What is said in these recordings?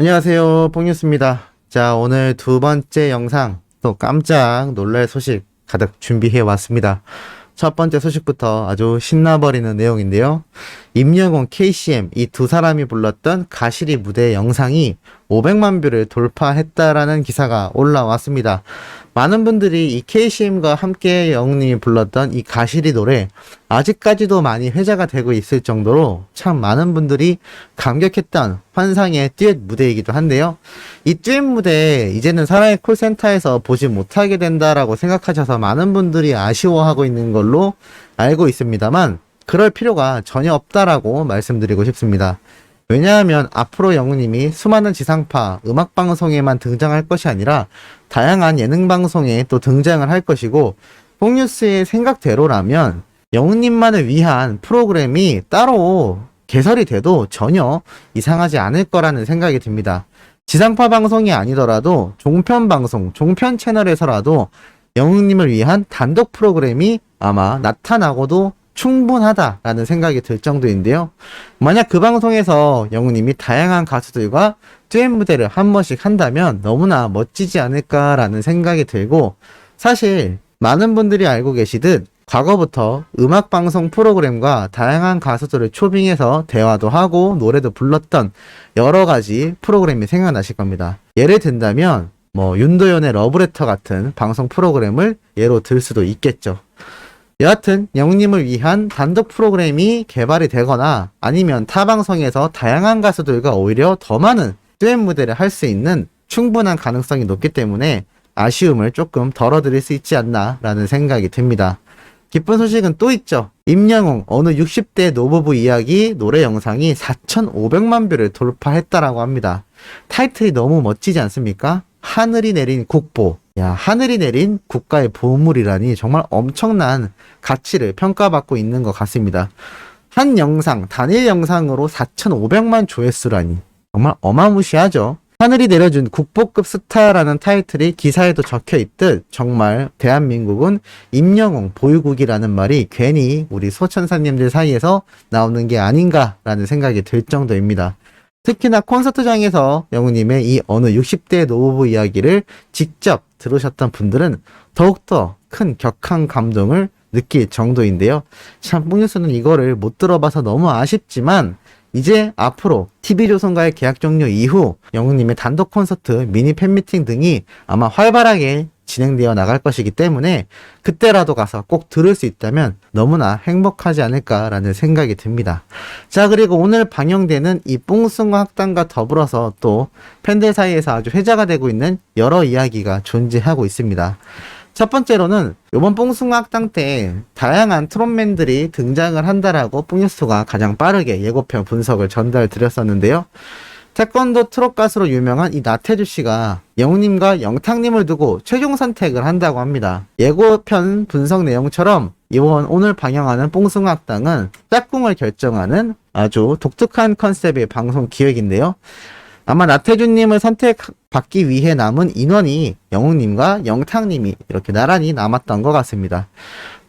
안녕하세요, 뽕뉴스입니다. 자, 오늘 두 번째 영상, 또 깜짝 놀랄 소식 가득 준비해 왔습니다. 첫 번째 소식부터 아주 신나버리는 내용인데요. 임영웅, KCM 이 두 사람이 불렀던 가시리 무대 영상이 500만 뷰를 돌파했다라는 기사가 올라왔습니다. 많은 분들이 이 KCM과 함께 영웅님이 불렀던 이 가시리 노래 아직까지도 많이 회자가 되고 있을 정도로 참 많은 분들이 감격했던 환상의 듀엣 무대이기도 한데요. 이 듀엣 무대 이제는 사랑의 콜센터에서 보지 못하게 된다라고 생각하셔서 많은 분들이 아쉬워하고 있는 걸로 알고 있습니다만 그럴 필요가 전혀 없다라고 말씀드리고 싶습니다. 왜냐하면 앞으로 영웅님이 수많은 지상파 음악방송에만 등장할 것이 아니라 다양한 예능방송에 또 등장을 할 것이고 뽕뉴스의 생각대로라면 영웅님만을 위한 프로그램이 따로 개설이 돼도 전혀 이상하지 않을 거라는 생각이 듭니다. 지상파 방송이 아니더라도 종편 방송, 종편 채널에서라도 영웅님을 위한 단독 프로그램이 아마 나타나고도 충분하다라는 생각이 들 정도인데요. 만약 그 방송에서 영웅님이 다양한 가수들과 듀엣 무대를 한 번씩 한다면 너무나 멋지지 않을까라는 생각이 들고, 사실 많은 분들이 알고 계시듯 과거부터 음악방송 프로그램과 다양한 가수들을 초빙해서 대화도 하고 노래도 불렀던 여러 가지 프로그램이 생각나실 겁니다. 예를 든다면 윤도현의 러브레터 같은 방송 프로그램을 예로 들 수도 있겠죠. 여하튼 영웅님을 위한 단독 프로그램이 개발이 되거나 아니면 타 방송에서 다양한 가수들과 오히려 더 많은 듀엣 무대를 할 수 있는 충분한 가능성이 높기 때문에 아쉬움을 조금 덜어드릴 수 있지 않나 라는 생각이 듭니다. 기쁜 소식은 또 있죠. 임영웅 어느 60대 노부부 이야기 노래 영상이 4,500만 뷰를 돌파했다라고 합니다. 타이틀이 너무 멋지지 않습니까? 하늘이 내린 국보. 야, 하늘이 내린 국가의 보물이라니 정말 엄청난 가치를 평가받고 있는 것 같습니다. 한 영상, 단일 영상으로 4,500만 조회수라니 정말 어마무시하죠. 하늘이 내려준 국보급 스타라는 타이틀이 기사에도 적혀 있듯 정말 대한민국은 임영웅 보유국이라는 말이 괜히 우리 소천사님들 사이에서 나오는 게 아닌가라는 생각이 들 정도입니다. 특히나 콘서트장에서 영웅님의 이 어느 60대 노부부 이야기를 직접 들으셨던 분들은 더욱더 큰 격한 감동을 느낄 정도인데요. 참 뽕뉴스는 이거를 못 들어봐서 너무 아쉽지만 이제 앞으로 TV조선과의 계약 종료 이후 영웅님의 단독 콘서트, 미니 팬미팅 등이 아마 활발하게 진행되어 나갈 것이기 때문에 그때라도 가서 꼭 들을 수 있다면 너무나 행복하지 않을까라는 생각이 듭니다. 자, 그리고 오늘 방영되는 이 뽕숭아 학당과 더불어서 또 팬들 사이에서 아주 회자가 되고 있는 여러 이야기가 존재하고 있습니다. 첫 번째로는 이번 뽕숭아 학당 때 다양한 트롯맨들이 등장을 한다라고 뽕뉴스가 가장 빠르게 예고편 분석을 전달 드렸었는데요. 태권도 트롯 가수로 유명한 이 나태주 씨가 영웅님과 영탁님을 두고 최종 선택을 한다고 합니다. 예고편 분석 내용처럼 이번 오늘 방영하는 뽕숭아 학당은 짝꿍을 결정하는 아주 독특한 컨셉의 방송 기획인데요. 아마 나태주님을 선택받기 위해 남은 인원이 영웅님과 영탁님이 이렇게 나란히 남았던 것 같습니다.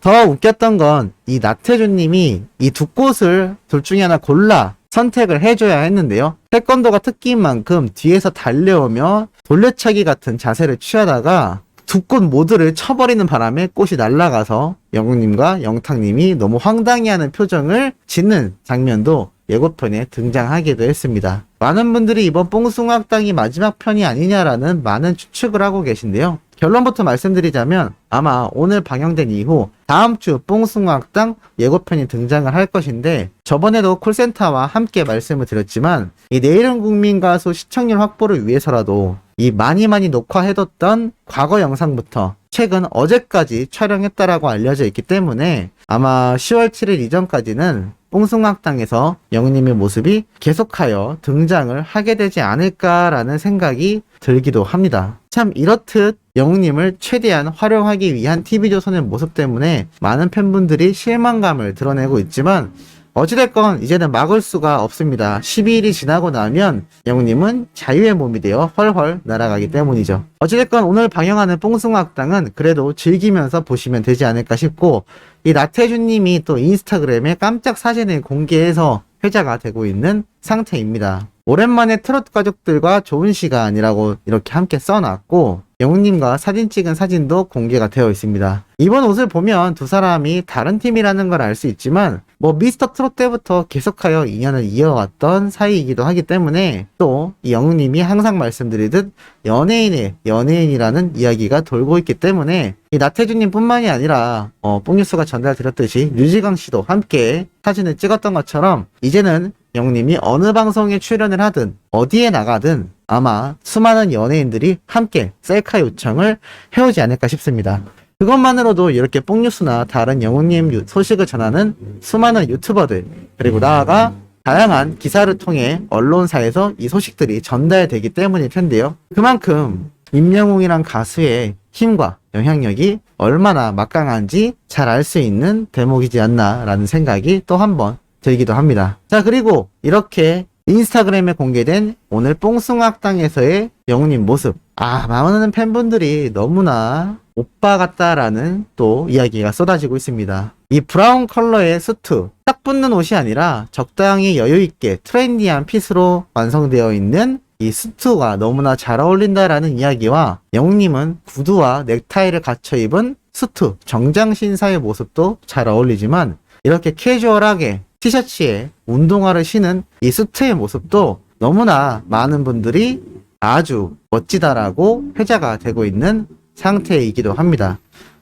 더 웃겼던 건 이 나태주님이 이 두 곳을 둘 중에 하나 골라 선택을 해줘야 했는데요. 태권도가 특기인 만큼 뒤에서 달려오며 돌려차기 같은 자세를 취하다가 두 꽃 모두를 쳐버리는 바람에 꽃이 날아가서 영웅님과 영탁님이 너무 황당해하는 표정을 짓는 장면도 예고편에 등장하기도 했습니다. 많은 분들이 이번 뽕숭아 학당이 마지막 편이 아니냐라는 많은 추측을 하고 계신데요. 결론부터 말씀드리자면 아마 오늘 방영된 이후 다음 주 뽕숭아 학당 예고편이 등장을 할 것인데, 저번에도 콜센터와 함께 말씀을 드렸지만 이 내일은 국민 가수 시청률 확보를 위해서라도 이 많이 녹화해뒀던 과거 영상부터 최근 어제까지 촬영했다라고 알려져 있기 때문에 아마 10월 7일 이전까지는 뽕숭아 학당에서 영웅님의 모습이 계속하여 등장을 하게 되지 않을까라는 생각이 들기도 합니다. 참 이렇듯 영웅님을 최대한 활용하기 위한 TV조선의 모습 때문에 많은 팬분들이 실망감을 드러내고 있지만 어찌됐건 이제는 막을 수가 없습니다. 12일이 지나고 나면 영웅님은 자유의 몸이 되어 훨훨 날아가기 때문이죠. 어찌됐건 오늘 방영하는 뽕숭아 학당은 그래도 즐기면서 보시면 되지 않을까 싶고, 이 나태주님이 또 인스타그램에 깜짝 사진을 공개해서 회자가 되고 있는 상태입니다. 오랜만에 트로트 가족들과 좋은 시간이라고 이렇게 함께 써놨고, 영웅님과 사진 찍은 사진도 공개가 되어 있습니다. 이번 옷을 보면 두 사람이 다른 팀이라는 걸 알 수 있지만 미스터 트롯 때부터 계속하여 인연을 이어왔던 사이이기도 하기 때문에, 또 이 영웅님이 항상 말씀드리듯 연예인의 연예인이라는 이야기가 돌고 있기 때문에 이 나태주님 뿐만이 아니라 뽕뉴스가 전달드렸듯이 류지강 씨도 함께 사진을 찍었던 것처럼, 이제는 영웅님이 어느 방송에 출연을 하든 어디에 나가든 아마 수많은 연예인들이 함께 셀카 요청을 해오지 않을까 싶습니다. 그것만으로도 이렇게 뽕뉴스나 다른 영웅님 소식을 전하는 수많은 유튜버들, 그리고 나아가 다양한 기사를 통해 언론사에서 이 소식들이 전달되기 때문일 텐데요. 그만큼 임영웅이란 가수의 힘과 영향력이 얼마나 막강한지 잘 알 수 있는 대목이지 않나 라는 생각이 또 한 번 들기도 합니다. 자, 그리고 이렇게 인스타그램에 공개된 오늘 뽕숭악당에서의 영웅님 모습, 많은 팬분들이 너무나 오빠 같다라는 또 이야기가 쏟아지고 있습니다. 이 브라운 컬러의 수트, 딱 붙는 옷이 아니라 적당히 여유있게 트렌디한 핏으로 완성되어 있는 이 수트가 너무나 잘 어울린다라는 이야기와, 영웅님은 구두와 넥타이를 갖춰 입은 수트, 정장 신사의 모습도 잘 어울리지만, 이렇게 캐주얼하게 티셔츠에 운동화를 신은 이 수트의 모습도 너무나 많은 분들이 아주 멋지다라고 회자가 되고 있는 상태이기도 합니다.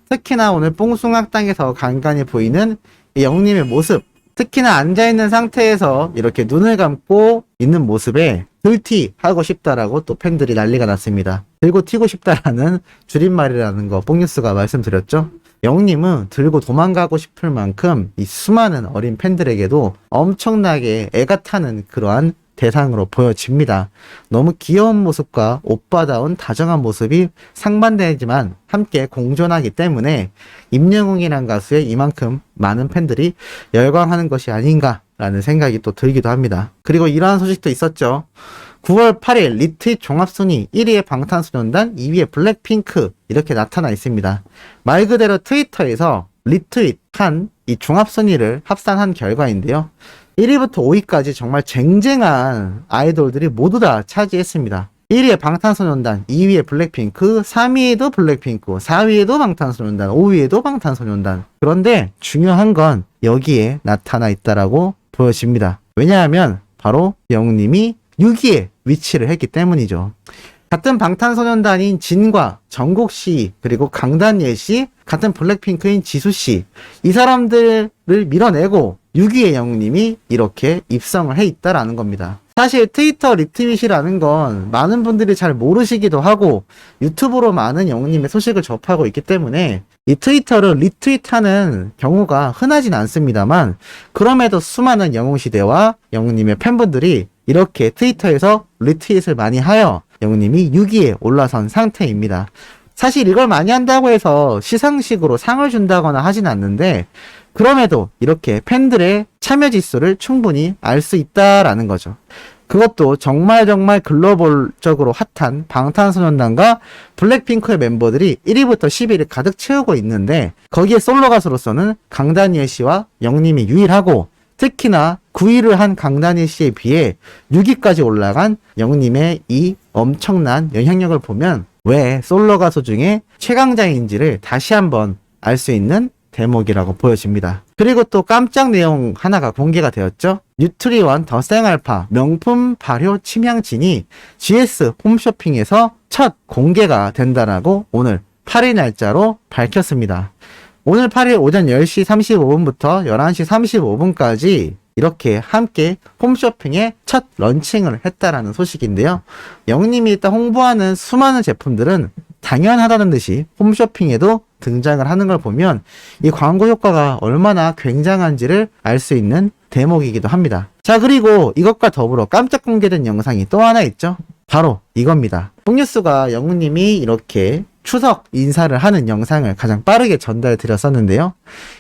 특히나 오늘 뽕숭악당에서 간간히 보이는 이 영웅님의 모습, 특히나 앉아있는 상태에서 이렇게 눈을 감고 있는 모습에 들티 하고 싶다라고 또 팬들이 난리가 났습니다. 들고 튀고 싶다라는 줄임말이라는 거 뽕뉴스가 말씀드렸죠. 영웅님은 들고 도망가고 싶을 만큼 이 수많은 어린 팬들에게도 엄청나게 애가 타는 그러한 대상으로 보여집니다. 너무 귀여운 모습과 오빠다운 다정한 모습이 상반되지만 함께 공존하기 때문에 임영웅이란 가수에 이만큼 많은 팬들이 열광하는 것이 아닌가라는 생각이 또 들기도 합니다. 그리고 이러한 소식도 있었죠. 9월 8일 리트윗 종합순위 1위의 방탄소년단, 2위의 블랙핑크 이렇게 나타나 있습니다. 말 그대로 트위터에서 리트윗한 이 종합순위를 합산한 결과인데요. 1위부터 5위까지 정말 쟁쟁한 아이돌들이 모두 다 차지했습니다. 1위에 방탄소년단, 2위에 블랙핑크, 3위에도 블랙핑크, 4위에도 방탄소년단, 5위에도 방탄소년단. 그런데 중요한 건 여기에 나타나 있다라고 보여집니다. 왜냐하면 바로 영웅님이 6위에 위치를 했기 때문이죠. 같은 방탄소년단인 진과 정국씨, 그리고 강다니엘씨, 같은 블랙핑크인 지수씨, 이 사람들을 밀어내고 6위의 영웅님이 이렇게 입성을 해 있다라는 겁니다. 사실 트위터 리트윗이라는 건 많은 분들이 잘 모르시기도 하고 유튜브로 많은 영웅님의 소식을 접하고 있기 때문에 이 트위터를 리트윗하는 경우가 흔하진 않습니다만, 그럼에도 수많은 영웅시대와 영웅님의 팬분들이 이렇게 트위터에서 리트윗을 많이 하여 영웅님이 6위에 올라선 상태입니다. 사실 이걸 많이 한다고 해서 시상식으로 상을 준다거나 하진 않는데, 그럼에도 이렇게 팬들의 참여 지수를 충분히 알 수 있다라는 거죠. 그것도 정말 글로벌적으로 핫한 방탄소년단과 블랙핑크의 멤버들이 1위부터 10위를 가득 채우고 있는데, 거기에 솔로 가수로서는 강다니엘 씨와 영웅님이 유일하고, 특히나 9위를 한 강다니엘 씨에 비해 6위까지 올라간 영웅님의 이 엄청난 영향력을 보면 왜 솔로 가수 중에 최강자인지를 다시 한번 알 수 있는 대목이라고 보여집니다. 그리고 또 깜짝 내용 하나가 공개가 되었죠. 뉴트리원 더 생알파 명품 발효 침향진이 GS 홈쇼핑에서 첫 공개가 된다라고 오늘 8일 날짜로 밝혔습니다. 오늘 8일 오전 10시 35분부터 11시 35분까지 이렇게 함께 홈쇼핑에 첫 런칭을 했다라는 소식인데요. 영웅님이 일단 홍보하는 수많은 제품들은 당연하다는 듯이 홈쇼핑에도 등장을 하는 걸 보면 이 광고 효과가 얼마나 굉장한지를 알 수 있는 대목이기도 합니다. 자, 그리고 이것과 더불어 깜짝 공개된 영상이 또 하나 있죠. 바로 이겁니다. 뽕뉴스가 영웅님이 이렇게 추석 인사를 하는 영상을 가장 빠르게 전달 드렸었는데요.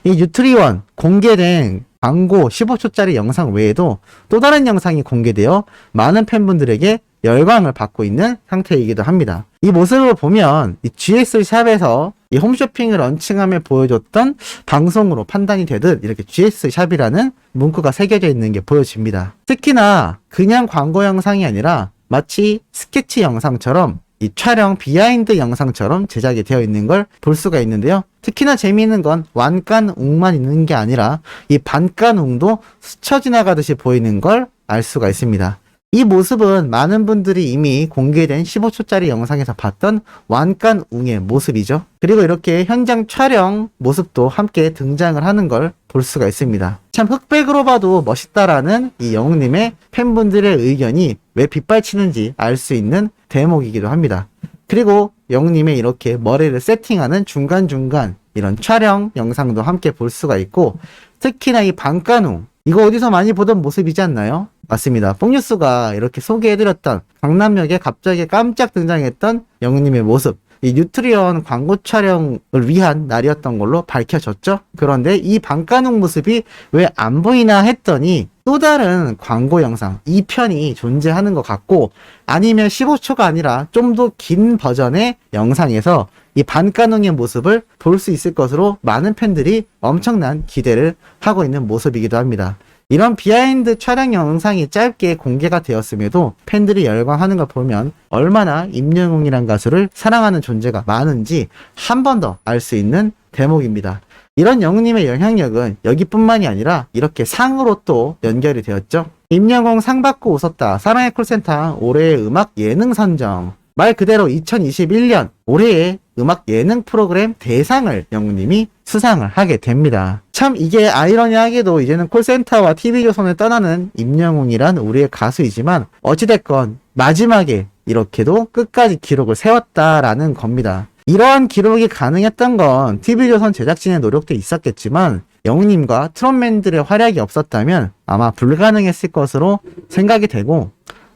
이 뉴트리원 공개된 광고 15초짜리 영상 외에도 또 다른 영상이 공개되어 많은 팬분들에게 열광을 받고 있는 상태이기도 합니다. 이 모습을 보면 이 GS 샵에서 이 홈쇼핑을 런칭함에 보여줬던 방송으로 판단이 되듯 이렇게 GS샵이라는 문구가 새겨져 있는 게 보여집니다. 특히나 그냥 광고 영상이 아니라 마치 스케치 영상처럼 이 촬영 비하인드 영상처럼 제작이 되어 있는 걸 볼 수가 있는데요. 특히나 재미있는 건 완간웅만 있는 게 아니라 이 반간웅도 스쳐 지나가듯이 보이는 걸 알 수가 있습니다. 이 모습은 많은 분들이 이미 공개된 15초짜리 영상에서 봤던 완간웅의 모습이죠. 그리고 이렇게 현장 촬영 모습도 함께 등장을 하는 걸 볼 수가 있습니다. 참 흑백으로 봐도 멋있다라는 이 영웅님의 팬분들의 의견이 왜 빗발치는지 알 수 있는 대목이기도 합니다. 그리고 영웅님의 이렇게 머리를 세팅하는 중간중간 이런 촬영 영상도 함께 볼 수가 있고, 특히나 이 반간웅, 이거 어디서 많이 보던 모습이지 않나요? 맞습니다. 뽕뉴스가 이렇게 소개해드렸던 강남역에 갑자기 깜짝 등장했던 영웅님의 모습, 이 뉴트리언 광고 촬영을 위한 날이었던 걸로 밝혀졌죠. 그런데 이 반간웅 모습이 왜 안 보이나 했더니 또 다른 광고 영상 2편이 존재하는 것 같고, 아니면 15초가 아니라 좀 더 긴 버전의 영상에서 이 반간웅의 모습을 볼 수 있을 것으로 많은 팬들이 엄청난 기대를 하고 있는 모습이기도 합니다. 이런 비하인드 촬영 영상이 짧게 공개가 되었음에도 팬들이 열광하는 걸 보면 얼마나 임영웅이란 가수를 사랑하는 존재가 많은지 한 번 더 알 수 있는 대목입니다. 이런 영웅님의 영향력은 여기뿐만이 아니라 이렇게 상으로 또 연결이 되었죠. 임영웅 상 받고 웃었다. 사랑의 콜센터 올해의 음악 예능 선정. 말 그대로 2021년 올해의 음악 예능 프로그램 대상을 영웅님이 수상을 하게 됩니다. 참 이게 아이러니하게도 이제는 콜센터와 TV조선을 떠나는 임영웅이란 우리의 가수이지만 어찌됐건 마지막에 이렇게도 끝까지 기록을 세웠다라는 겁니다. 이러한 기록이 가능했던 건 TV조선 제작진의 노력도 있었겠지만 영웅님과 트롯맨들의 활약이 없었다면 아마 불가능했을 것으로 생각이 되고,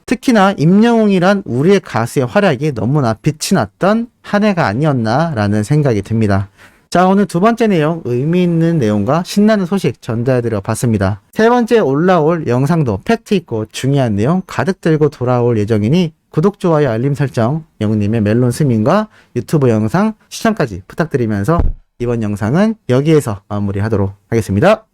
특히나 임영웅이란 우리의 가수의 활약이 너무나 빛이 났던 한 해가 아니었나라는 생각이 듭니다. 자, 오늘 두 번째 내용, 의미 있는 내용과 신나는 소식 전달해드려 봤습니다. 세 번째 올라올 영상도 팩트 있고 중요한 내용 가득 들고 돌아올 예정이니 구독, 좋아요, 알림 설정, 영웅님의 멜론 스밍과 유튜브 영상 시청까지 부탁드리면서 이번 영상은 여기에서 마무리하도록 하겠습니다.